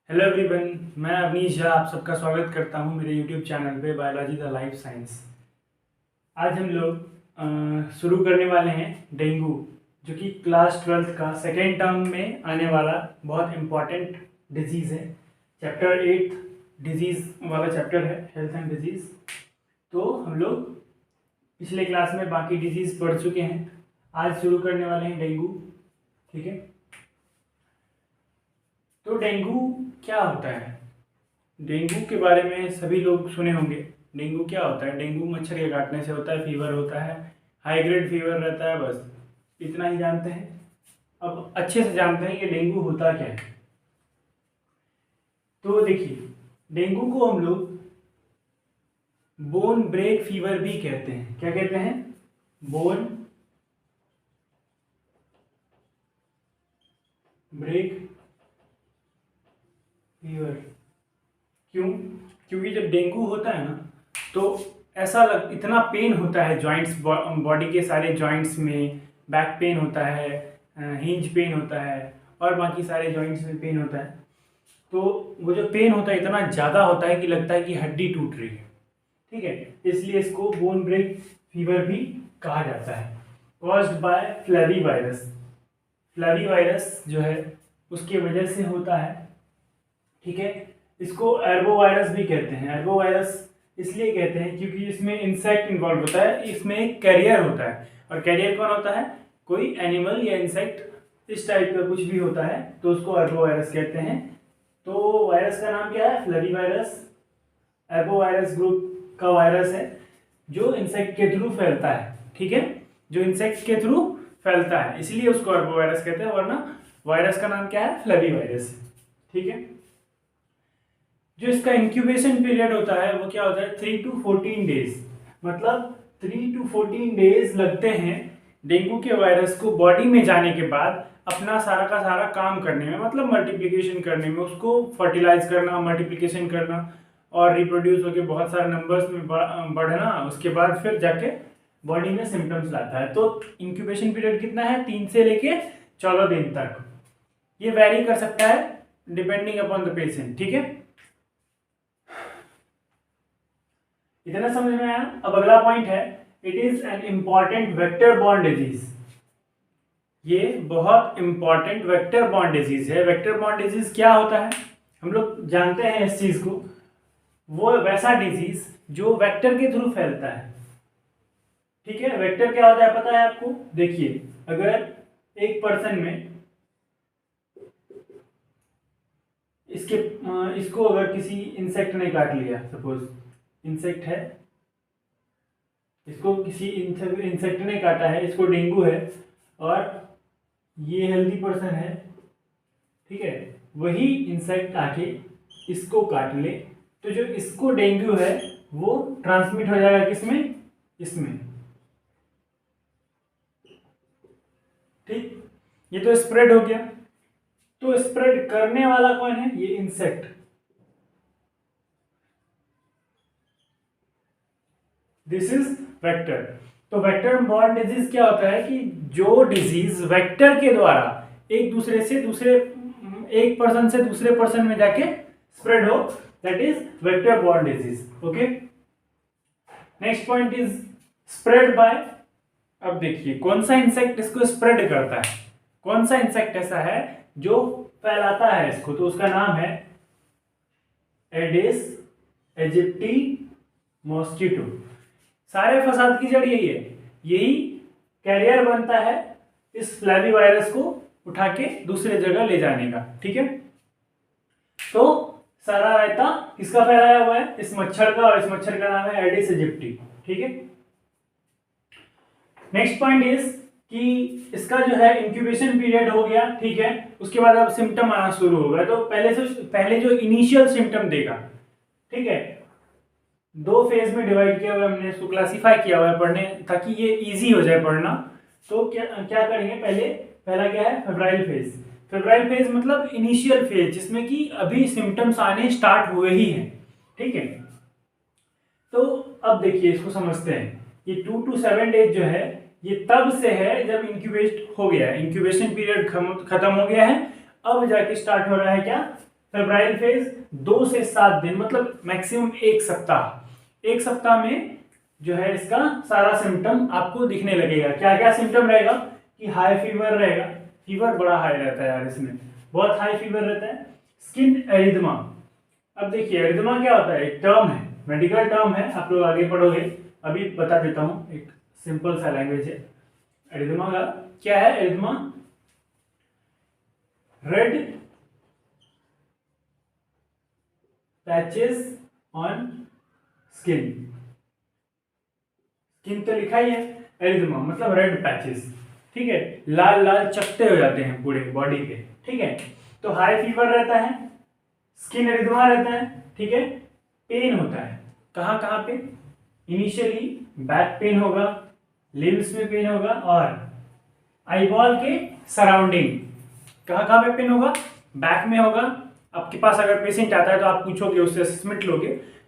Hello everyone, मैं अवनीश झा आप सबका स्वागत करता हूं मेरे यूट्यूब चैनल पे बायोलॉजी द लाइफ साइंस। आज हम लोग शुरू करने वाले हैं डेंगू, जो कि क्लास 12th का सेकेंड टर्म में आने वाला बहुत इम्पॉर्टेंट डिजीज़ है। चैप्टर 8 डिजीज़ वाला चैप्टर है, हेल्थ एंड डिजीज़। तो हम लोग पिछले क्लास में बाकी डिजीज़ पढ़ चुके हैं, आज शुरू करने वाले हैं डेंगू। ठीक है, तो डेंगू क्या होता है? डेंगू के बारे में सभी लोग सुने होंगे। डेंगू क्या होता है? डेंगू मच्छर के काटने से होता है, फीवर होता है, हाई ग्रेड फीवर रहता है, बस इतना ही जानते हैं। अब अच्छे से जानते हैं कि डेंगू होता क्या है। तो देखिए, डेंगू को हम लोग बोन ब्रेक फीवर भी कहते हैं। क्या कहते हैं? Bone break fever. क्यों? क्योंकि जब डेंगू होता है ना, तो ऐसा इतना पेन होता है जॉइंट्स, बॉडी के सारे जॉइंट्स में। बैक पेन होता है, हिंज पेन होता है, और बाकी सारे जॉइंट्स में पेन होता है। तो वो जो पेन होता है इतना ज़्यादा होता है कि लगता है कि हड्डी टूट रही है। ठीक है, इसलिए इसको बोन ब्रेक फीवर भी कहा जाता है। Caused by flavivirus. Flavivirus जो है उसकी वजह से होता है। ठीक है, इसको एर्बो वायरस भी कहते हैं। एर्बो वायरस इसलिए कहते हैं क्योंकि इसमें इंसेक्ट इन्वॉल्व होता है, इसमें एक कैरियर होता है। और कैरियर कौन होता है? कोई एनिमल या इंसेक्ट, इस टाइप का कुछ भी होता है, तो उसको एर्बो वायरस कहते हैं। तो वायरस का नाम क्या है? फ्लैवी वायरस। एर्बो वायरस ग्रुप का वायरस है जो इंसेक्ट के थ्रू फैलता है। ठीक है, जो इंसेक्ट के थ्रू फैलता है, इसलिए उसको एर्बो वायरस कहते हैं, वरना वायरस का नाम क्या है? फ्लैवी वायरस। ठीक है, जो इसका इंक्यूबेशन पीरियड होता है वो क्या होता है? 3 to 14 डेज। मतलब 3 to 14 डेज लगते हैं डेंगू के वायरस को बॉडी में जाने के बाद अपना सारा का सारा काम करने में, मतलब मल्टीप्लिकेशन करने में, उसको फर्टिलाइज करना, मल्टीप्लिकेशन करना और रिप्रोड्यूस होकर बहुत सारे नंबर्स में बढ़ना। उसके बाद फिर जाके बॉडी में सिम्टम्स लाता है। तो इंक्यूबेशन पीरियड कितना है? 3 से लेके 14 दिन तक। ये वेरी कर सकता है डिपेंडिंग अपॉन द पेशेंट। ठीक है, इतना समझ में आया? अब अगला पॉइंट है, it is an important vector borne disease. ये बहुत इंपॉर्टेंट वेक्टर बॉर्न डिजीज है। वेक्टर बॉर्न डिजीज क्या होता है? हम लोग जानते हैं इस चीज को। वो वैसा डिजीज जो वेक्टर के थ्रू फैलता है। ठीक है, वेक्टर क्या होता है पता है आपको? देखिए, अगर एक पर्सन में इसको अगर किसी इंसेक्ट ने काट लिया, सपोज इंसेक्ट है, इसको किसी इंसेक्ट ने काटा है, इसको डेंगू है, और ये हेल्दी पर्सन है। ठीक है, वही इंसेक्ट आके इसको काट ले, तो जो इसको डेंगू है वो ट्रांसमिट हो जाएगा किसमें? इसमें। ठीक, ये तो स्प्रेड हो गया। तो स्प्रेड करने वाला कौन है? ये इंसेक्ट। This is vector. तो वेक्टर बॉर्न डिजीज क्या होता है कि जो डिजीज वेक्टर के द्वारा एक दूसरे से दूसरे, एक पर्सन से दूसरे पर्सन में जाके स्प्रेड हो, that is vector borne disease. Okay, next point is spread by. अब देखिए कौन सा इंसेक्ट इसको स्प्रेड करता है, कौन सा इंसेक्ट ऐसा है जो फैलाता है इसको, तो उसका नाम है एडिस एजिप्टी मॉस्किटो। सारे फसाद की जड़ यही है, यही कैरियर बनता है इस फ्लैवी वायरस को उठा के दूसरे जगह ले जाने का। ठीक है, तो सारा रायता किसका फैलाया हुआ है? इस मच्छर का, और इस मच्छर का नाम है एडिस एजिप्टी। ठीक है, नेक्स्ट पॉइंट इज कि इसका जो है इंक्यूबेशन पीरियड हो गया। ठीक है, उसके बाद अब सिम्टम आना शुरू होगा। तो पहले जो इनिशियल सिम्टम देगा, ठीक है, 2 फेज में डिवाइड किया हुआ है हमने, इसको क्लासिफाई किया हुआ है पढ़ने, ताकि ये इजी हो जाए पढ़ना। तो क्या क्या करेंगे? पहला क्या है? Febrile phase. फेब्राइल फेज मतलब इनिशियल फेज, जिसमें कि अभी सिम्टम्स आने स्टार्ट हुए ही हैं। ठीक है, तो अब देखिए इसको समझते हैं। ये 2 to 7 डेज जो है ये तब से है जब इंक्यूबेट हो गया है, इंक्यूबेशन पीरियड खत्म हो गया है, अब जाके स्टार्ट हो रहा है क्या? फेब्राइल फेज 2 से 7 दिन, मतलब मैक्सिमम 1 सप्ताह। 1 सप्ताह में जो है इसका सारा सिम्टम आपको दिखने लगेगा। क्या क्या सिम्टम रहेगा कि हाई फीवर रहेगा, फीवर बड़ा हाई रहता है यार, इसमें बहुत हाई फीवर रहता है। स्किन एरिथमा, अब देखिए एरिथमा क्या होता है, एक टर्म है, मेडिकल टर्म है, आप लोग आगे पढ़ोगे, अभी बता देता हूँ, एक सिंपल सा लैंग्वेज है। एरिथमा का क्या है, erythema red patches on skin, skin तो लिखा ही है, एरिथमा मतलब रेड पैचेस, ठीक है, लाल लाल चकते हो जाते हैं पूरे बॉडी पे, ठीक है। तो हाई फीवर रहता है, स्किन एरिथमा रहता है, ठीक है। पेन होता है, कहाँ कहाँ पे, इनिशियली बैक पेन होगा, लिम्स में पेन होगा, और आईबॉल के सराउंडिंग, कहाँ कहाँ पे पेन होगा, बैक में होगा। आपके पास अगर पेशेंट आता है तो आप पूछोगे, उससे असेसमेंट लोगे,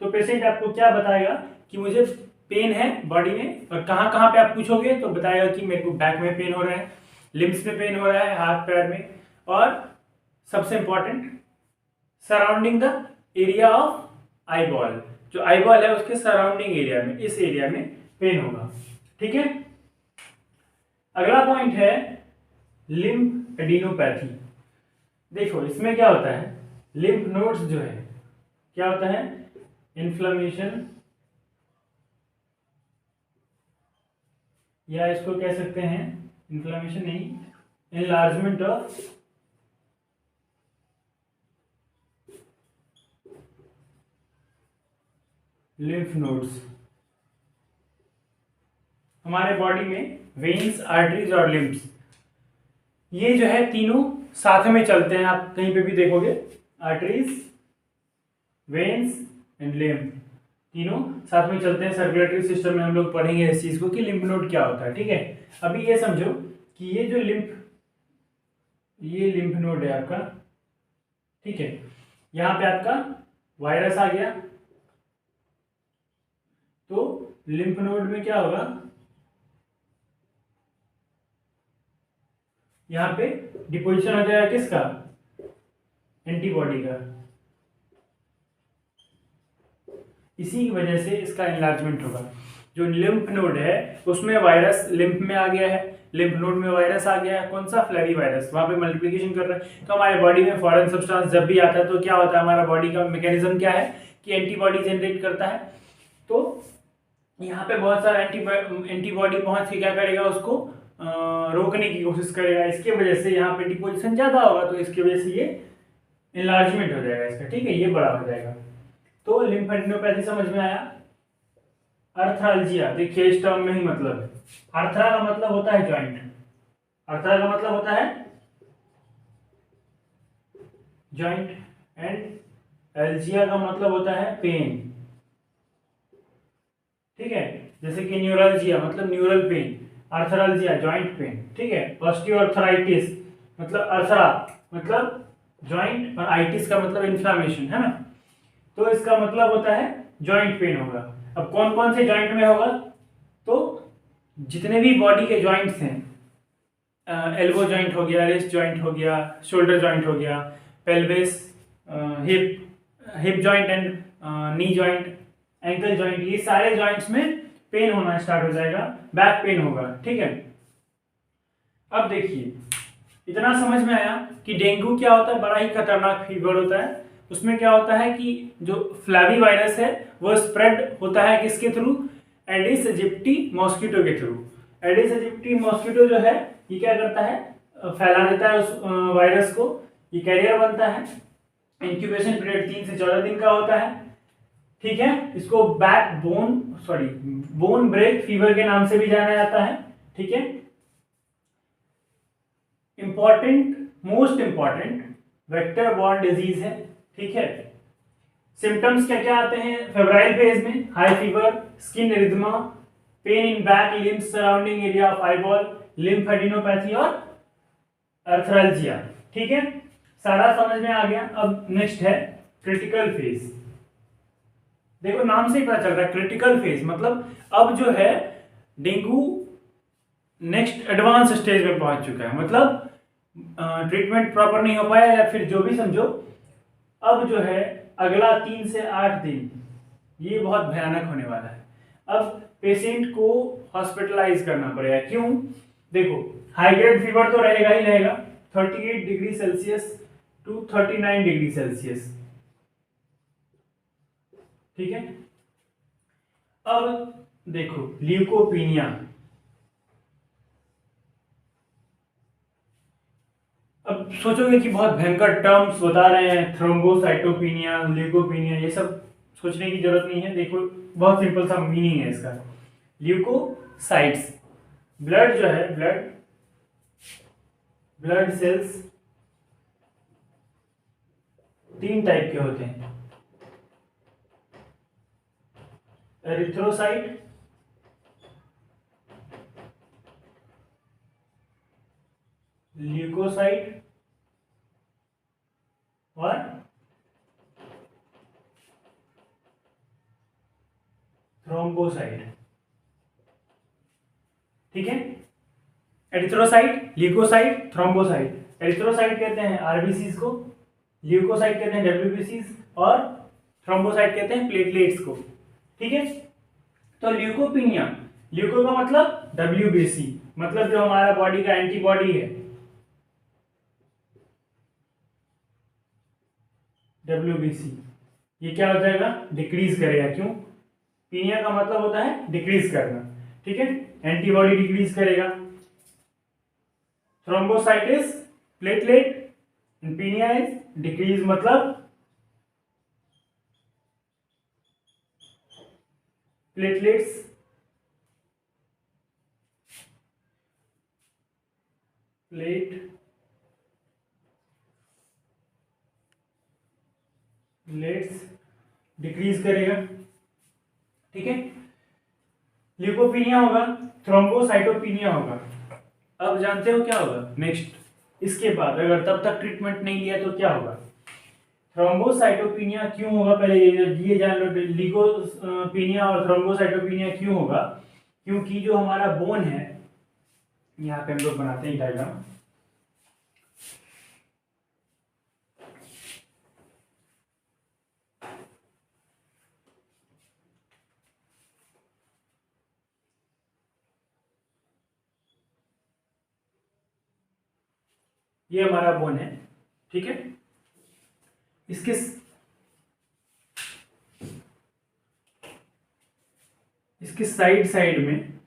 तो पेशेंट आपको क्या बताएगा कि मुझे पेन है बॉडी में, और कहाँ कहाँ पे आप पूछोगे तो बताएगा कि मेरे को बैक में पेन हो रहा है, लिम्स में पेन हो रहा है, हाथ पैर में, और सबसे important surrounding the area of eyeball, जो आईबॉल है उसके सराउंडिंग एरिया में, इस एरिया में पेन होगा, ठीक है। अगला पॉइंट है लिम्फ एडिनोपैथी। देखो इसमें क्या होता है, लिम्फ नोड्स जो है क्या होता है, इन्फ्लेमेशन, या इसको कह सकते हैं इन्फ्लेमेशन नहीं, एनलार्जमेंट ऑफ लिम्फ नोड्स। हमारे बॉडी में वेन्स, आर्टरीज और लिम्फ्स, ये जो है तीनों साथ में चलते हैं, आप कहीं पे भी देखोगे, आर्टरीज, वेन्स एंड लिम्फ, तीनों साथ में चलते हैं। सर्कुलेटरी सिस्टम में हम लोग पढ़ेंगे इस चीज को कि लिम्फ नोड क्या होता है, ठीक है। अभी ये समझो कि ये जो ये लिम्फ नोड है आपका, ठीक है, यहाँ पे आपका वायरस आ गया, तो लिम्फ नोड में क्या होगा, यहाँ पे डिपोजिशन हो जाएगा किसका, एंटीबॉडी का, इसी की वजह से इसका एनलार्जमेंट होगा। जो लिम्फ नोड है उसमें वायरस लिम्फ में आ गया है, लिम्फ नोड में वायरस आ गया है, कौन सा, फ्लैवी वायरस, वहां पे मल्टीप्लिकेशन कर रहा है। तो हमारे बॉडी में फॉरेन सब्सटेंस जब भी आता है तो क्या होता है, हमारा बॉडी का मैकेनिज्म क्या है कि एंटीबॉडी जनरेट करता है। तो यहाँ पे बहुत सारा एंटीबॉडी पहुंच के क्या करेगा, उसको रोकने की कोशिश करेगा, इसके वजह से यहाँ पे डिपोजिशन ज्यादा होगा, तो इसकी वजह से ये एनलार्जमेंट हो जाएगा इसका, ठीक है, ये बड़ा हो जाएगा। तो लिम्फेडिनोपैथी समझ में आया। अर्थराल्जिया, देखिए इस टर्म में ही मतलब है, अर्थरा का मतलब होता है जॉइंट, अर्थरा का मतलब होता है जॉइंट, एंड एल्जिया का मतलब होता है पेन, ठीक है। जैसे कि न्यूरल्जिया मतलब न्यूरल पेन, अर्थराल्जिया जॉइंट पेन, ठीक है। ऑस्टियोआर्थराइटिस मतलब अर्थरा मतलब जॉइंट, और आइटिस का मतलब इन्फ्लामेशन, है ना। तो इसका मतलब होता है जॉइंट पेन होगा। अब कौन कौन से जॉइंट में होगा, तो जितने भी बॉडी के जॉइंट्स हैं, एल्बो जॉइंट हो गया, रिस्ट जॉइंट हो गया, शोल्डर जॉइंट हो गया, pelvis, hip joint and knee joint, ankle joint, ये सारे जॉइंट्स में पेन होना स्टार्ट हो जाएगा, बैक पेन होगा, ठीक है। अब देखिए इतना समझ में आया कि डेंगू क्या होता है, बड़ा ही खतरनाक फीवर होता है। उसमें क्या होता है कि जो फ्लैवी वायरस है वो स्प्रेड होता है किसके थ्रू, एडिस एजिप्टी मॉस्किटो के थ्रू। एडिस एजिप्टी मॉस्किटो जो है ये क्या करता है, फैला देता है उस वायरस को, ये कैरियर बनता है। इंक्यूबेशन पीरियड 3 से 14 दिन का होता है, ठीक है। इसको बोन ब्रेक फीवर के नाम से भी जाना जाता है, ठीक है। Most important vector borne disease है, ठीक है। सिम्टम्स क्या क्या आते हैं फेब्राइल फेज में, high fever, skin erythema, pain in back limbs surrounding area of eyeball, lymphadenopathy और अर्थराल्जिया, ठीक है। सारा समझ में आ गया। अब नेक्स्ट है क्रिटिकल फेज। देखो नाम से ही पता चल रहा है क्रिटिकल फेज, मतलब अब जो है डेंगू नेक्स्ट एडवांस स्टेज में पहुंच चुका है, मतलब ट्रीटमेंट प्रॉपर नहीं हो पाया, या फिर जो भी समझो अब जो है अगला 3 से 8 दिन ये बहुत भयानक होने वाला है। अब पेशेंट को हॉस्पिटलाइज करना पड़ेगा। क्यों? देखो, हाई ग्रेड फीवर तो रहेगा ही रहेगा, 38 degree Celsius to 39 degree Celsius, ठीक है। अब देखो ल्यूकोपीनिया, अब सोचोगे कि बहुत भयंकर टर्म्स बता रहे हैं, थ्रोम्बोसाइटोपिनिया, ल्यूकोपीनिया, ये सब सोचने की जरूरत नहीं है। देखो बहुत सिंपल सा मीनिंग है इसका। ल्यूकोसाइट्स, ब्लड जो है, ब्लड सेल्स 3 टाइप के होते हैं, एरिथ्रोसाइट, ल्यूकोसाइट और थ्रोम्बोसाइट, ठीक है। Erythrocyte, leucocyte, thrombocyte. एरिथ्रोसाइट कहते हैं आरबीसीज को, ल्यूकोसाइट कहते हैं डब्ल्यूबीसीज और थ्रोम्बोसाइट कहते हैं प्लेटलेट्स को, ठीक है। तो ल्यूकोपीनिया, ल्यूको का मतलब डब्ल्यूबीसी, मतलब जो हमारा बॉडी का एंटीबॉडी है, डब्ल्यूबीसी, ये क्या हो जाएगा? डिक्रीज करेगा। क्यों? पीनिया का मतलब होता है डिक्रीज करना, ठीक है। एंटीबॉडी डिक्रीज करेगा। थ्रोम्बोसाइटिस, प्लेटलेट, पीनिया इज डिक्रीज, मतलब प्लेटलेट्स, प्लेट्स डिक्रीज करेगा, ठीक है। ल्यूकोपीनिया होगा, थ्रोम्बोसाइटोपिनिया होगा। अब जानते हो क्या होगा नेक्स्ट? इसके बाद अगर तब तक ट्रीटमेंट नहीं लिया तो क्या होगा? थ्रोम्बोसाइटोपिनिया क्यों होगा, पहले ये जान लो। ल्यूकोपीनिया और थ्रोम्बोसाइटोपिनिया क्यों होगा? क्योंकि जो हमारा बोन है, यहाँ पे हम लोग बनाते हैं डायग्राम, ये हमारा बोन है, ठीक है। इसके साइड साइड में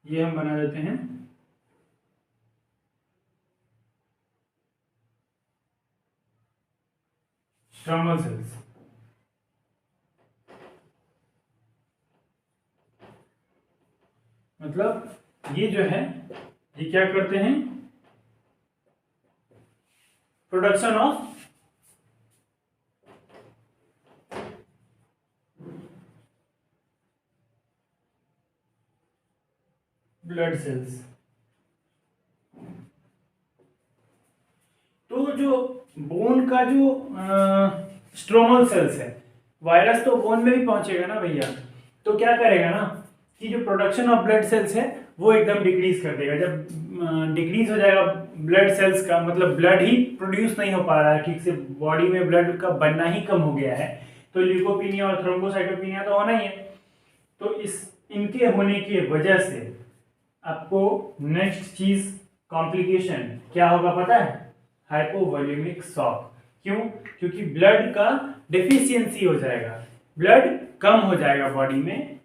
ये हम बना देते हैं स्ट्रोमल सेल्स। मतलब ये जो है, ये क्या करते हैं? Production of blood cells. तो जो बोन का जो स्ट्रोमल सेल्स है, वायरस तो बोन में भी पहुंचेगा ना भैया, तो क्या करेगा ना कि जो प्रोडक्शन ऑफ ब्लड सेल्स है वो एकदम डिक्रीज कर देगा। जब डिक्रीज हो जाएगा ब्लड सेल्स का, मतलब ब्लड ही प्रोड्यूस नहीं हो पा रहा है ठीक से, बॉडी में ब्लड का बनना ही कम हो गया है, तो ल्यूकोपीनिया और थ्रोम्बोसाइटोपिनिया तो होना ही है। तो इनके होने की वजह से आपको नेक्स्ट चीज कॉम्प्लिकेशन क्या होगा पता है? Hypovolaemic shock. क्यों? क्योंकि ब्लड का डेफिशिएंसी हो जाएगा, ब्लड कम हो जाएगा बॉडी में,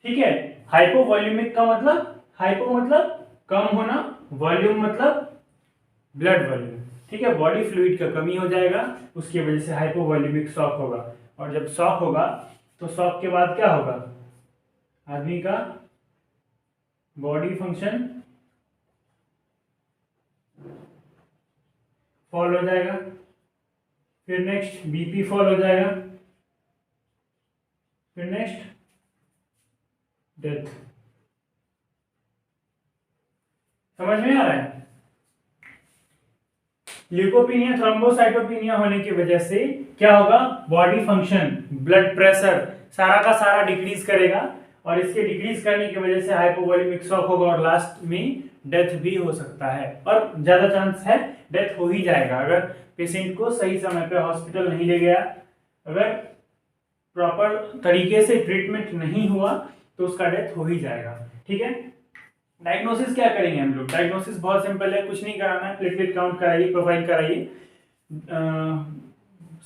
ठीक है। हाइपोवॉल्यूमिक का मतलब, हाइपो मतलब कम होना, वॉल्यूम मतलब ब्लड वॉल्यूम, ठीक है। बॉडी फ्लूइड का कमी हो जाएगा, उसकी वजह से हाइपोवॉल्यूमिक शॉक होगा। और जब शॉक होगा तो शॉक के बाद क्या होगा? आदमी का बॉडी फंक्शन फॉल हो जाएगा, फिर नेक्स्ट बीपी फॉल हो जाएगा, फिर नेक्स्ट डेथ। समझ में आ रहा है? ल्यूकोपीनिया, थ्रोम्बोसाइटोपिनिया होने की वजह से क्या होगा? बॉडी फंक्शन, ब्लड प्रेशर सारा का सारा डिक्रीज करेगा, और इसके डिक्रीज करने की वजह से हाइपोवॉल्यूमिक शॉक होगा और लास्ट में डेथ भी हो सकता है, और ज़्यादा चांस है डेथ हो ही जाएगा अगर पेशेंट को सही समय पे हॉस्पिटल नहीं ले गया, अगर प्रॉपर तरीके से ट्रीटमेंट नहीं हुआ तो उसका डेथ हो ही जाएगा। ठीक है, डायग्नोसिस क्या करेंगे हम लोग? डायग्नोसिस बहुत सिंपल है, कुछ नहीं कराना है, प्लेटलेट काउंट कराइए, प्रोफाइल कराइए,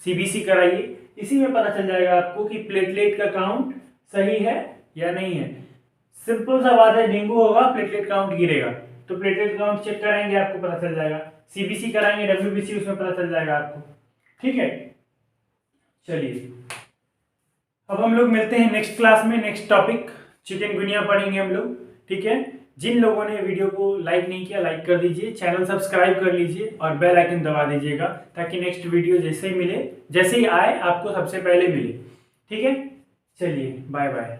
सीबीसी कराइए, इसी में पता चल जाएगा आपको कि प्लेटलेट का काउंट सही है या नहीं है। सिंपल सा बात है, डेंगू होगा प्लेटलेट काउंट गिरेगा, तो प्लेटलेट काउंट चेक कराएंगे आपको पता चल जाएगा, सीबीसी कराएंगे, डब्ल्यूबीसी, उसमें पता चल जाएगा आपको। ठीक है, चलिए अब हम लोग मिलते हैं नेक्स्ट क्लास में, नेक्स्ट टॉपिक चिकनगुनिया पढ़ेंगे हम लोग। ठीक है, जिन लोगों ने वीडियो को लाइक नहीं किया लाइक कर दीजिए, चैनल सब्सक्राइब कर लीजिए और बेल आइकन दबा दीजिएगा ताकि नेक्स्ट वीडियो जैसे ही आए आपको सबसे पहले मिले। ठीक है, चलिए बाय बाय।